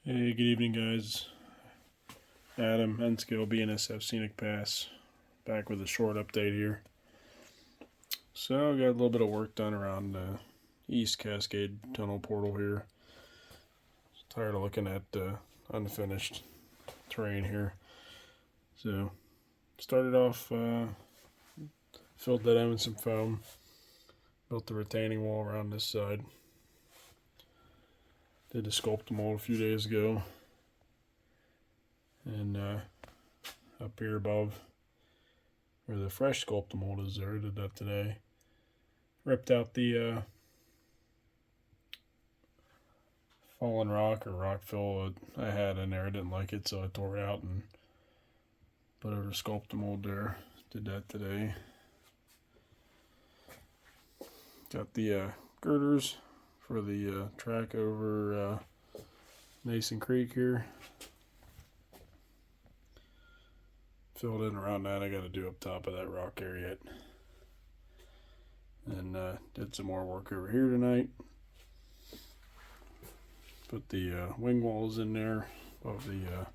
Hey, good evening, guys. Adam, N-Scale, BNSF Scenic Pass, back with a short update here. So, I got a little bit of work done around the East Cascade Tunnel portal here. Tired of looking at unfinished terrain here. So, started off, filled that in with some foam, built the retaining wall around this side. Did the sculptamold a few days ago. And up here above where the fresh sculptamold is there, did that today. Ripped out the fallen rock or rock fill I had in there. I didn't like it, so I tore it out and put over sculptamold there. Did that today. Got the girders for the track over Mason Creek here. Filled in around that. I got to do up top of that rock area yet. And did some more work over here tonight. Put the wing walls in there of the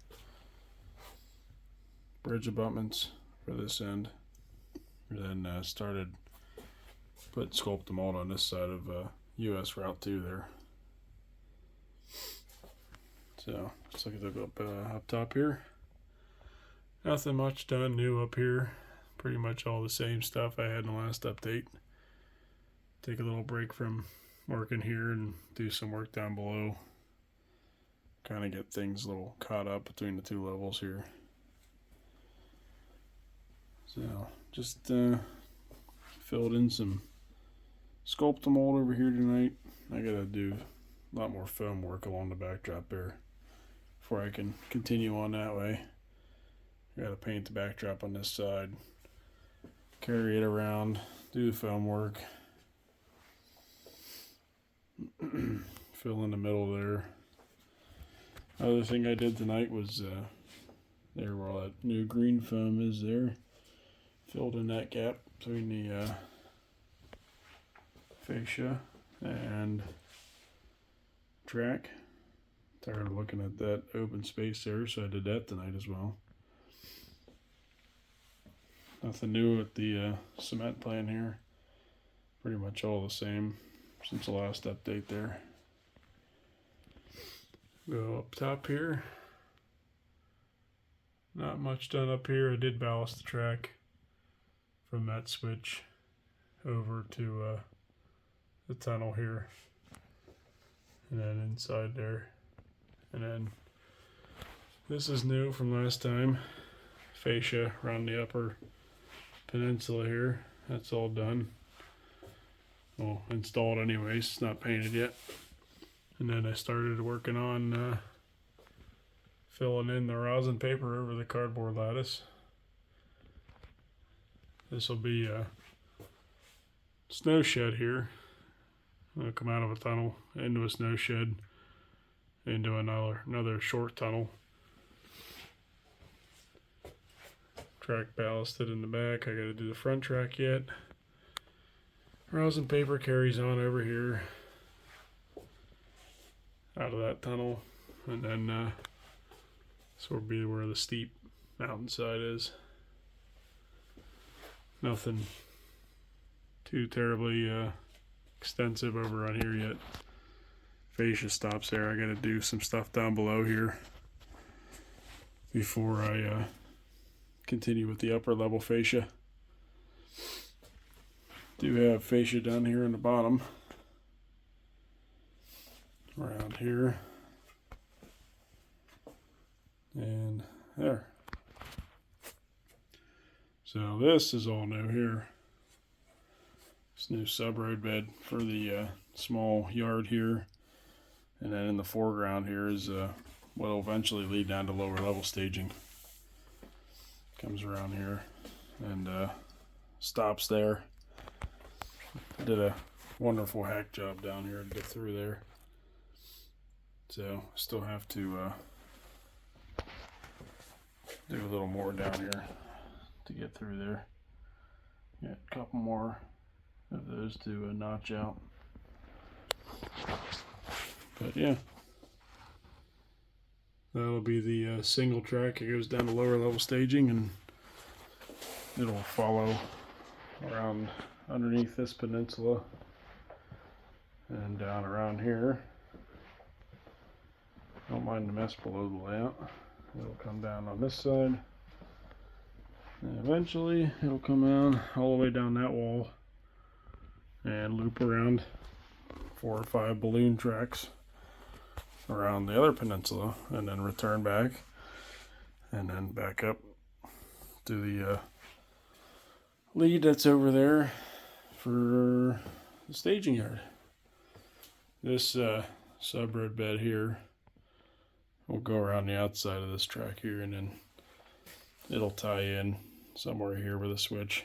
bridge abutments for this end. And then started put sculptamold on this side of US Route 2 there. So let's look at the up top here. Nothing much done new up here. Pretty much all the same stuff I had in the last update. Take a little break from working here and do some work down below. Kind of get things a little caught up between the two levels here. So just filled in some sculptamold over here tonight. I gotta do a lot more foam work along the backdrop there before I can continue on that way. I gotta paint the backdrop on this side, carry it around, do the foam work, fill in the middle there. Other thing I did tonight was there where all that new green foam is there, filled in that gap between the fascia and track. Tired of looking at that open space there, so I did that tonight as well. Nothing new with the cement plan here. Pretty much all the same since the last update there. Go up top here. Not much done up here. I did ballast the track from that switch over to the tunnel here. And then inside there. And then this is new from last time. Fascia around the upper peninsula here. That's all done. Well, installed anyways. It's not painted yet. And then I started working on filling in the rosin paper over the cardboard lattice. This will be a snow shed here. I'll come out of a tunnel into a snow shed, into another short tunnel. Track ballasted in the back. I got to do the front track yet. Rosin paper carries on over here out of that tunnel, and then this will be where the steep mountainside is. Nothing too terribly extensive over on here yet. Fascia stops there. I got to do some stuff down below here before I continue with the upper level fascia. Do have fascia down here in the bottom, around here, and there. So this is all new here. This new sub-road bed for the small yard here, and then in the foreground here is what will eventually lead down to lower level staging. Comes around here and stops there. Did a wonderful hack job down here to get through there. So still have to do a little more down here to get through there. Got a couple more of those to notch out. But yeah, That'll be the single track. It goes down to lower level staging, and it'll follow around underneath this peninsula and down around here. Don't mind the mess below the layout. It'll come down on this side, and eventually it'll come down all the way down that wall and loop around 4 or 5 balloon tracks around the other peninsula, and then return back, and then back up to the lead that's over there for the staging yard. This sub-road bed here will go around the outside of this track here, and then it'll tie in somewhere here with a switch.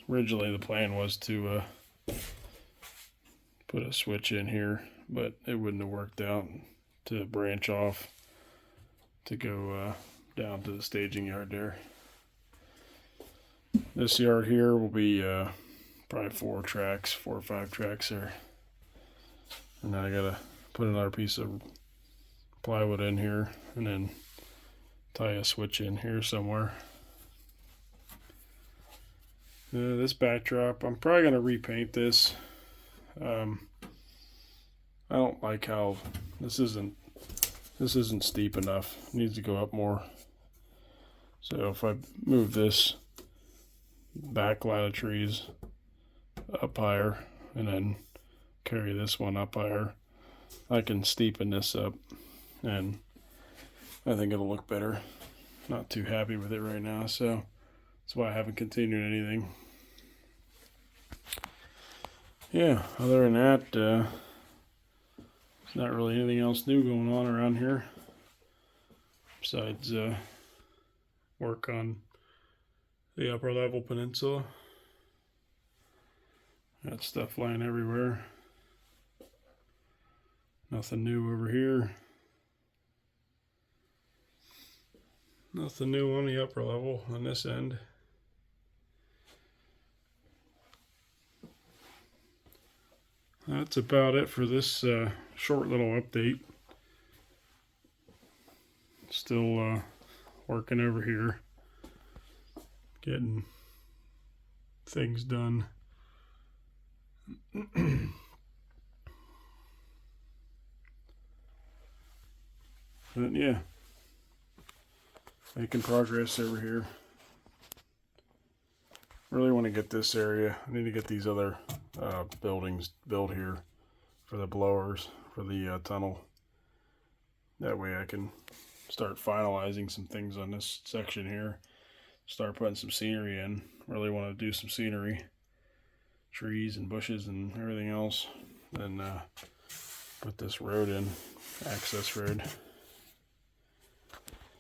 Originally the plan was to put a switch in here, but it wouldn't have worked out to branch off to go down to the staging yard there. This yard here will be probably 4 or 5 tracks there. And then I gotta put another piece of plywood in here and then tie a switch in here somewhere. This backdrop, I'm probably gonna repaint this. I don't like how this isn't steep enough. It needs to go up more. So if I move this back line of trees up higher and then carry this one up higher, I can steepen this up, and I think it'll look better. Not too happy with it right now, so that's why I haven't continued anything. Yeah, other than that, there's not really anything else new going on around here besides work on the upper level peninsula. Got stuff lying everywhere. Nothing new over here. Nothing new on the upper level on this end. That's about it for this short little update. Still working over here, getting things done. But yeah, making progress over here. Really want to get this area. I need to get these other buildings built here for the blowers for the tunnel. That way I can start finalizing some things on this section here. Start putting some scenery in. Really want to do some scenery, trees and bushes and everything else. Then put this road in, access road.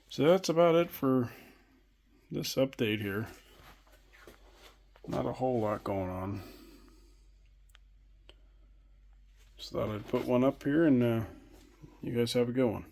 So that's about it for this update here. Not a whole lot going on. Just thought I'd put one up here, and you guys have a good one.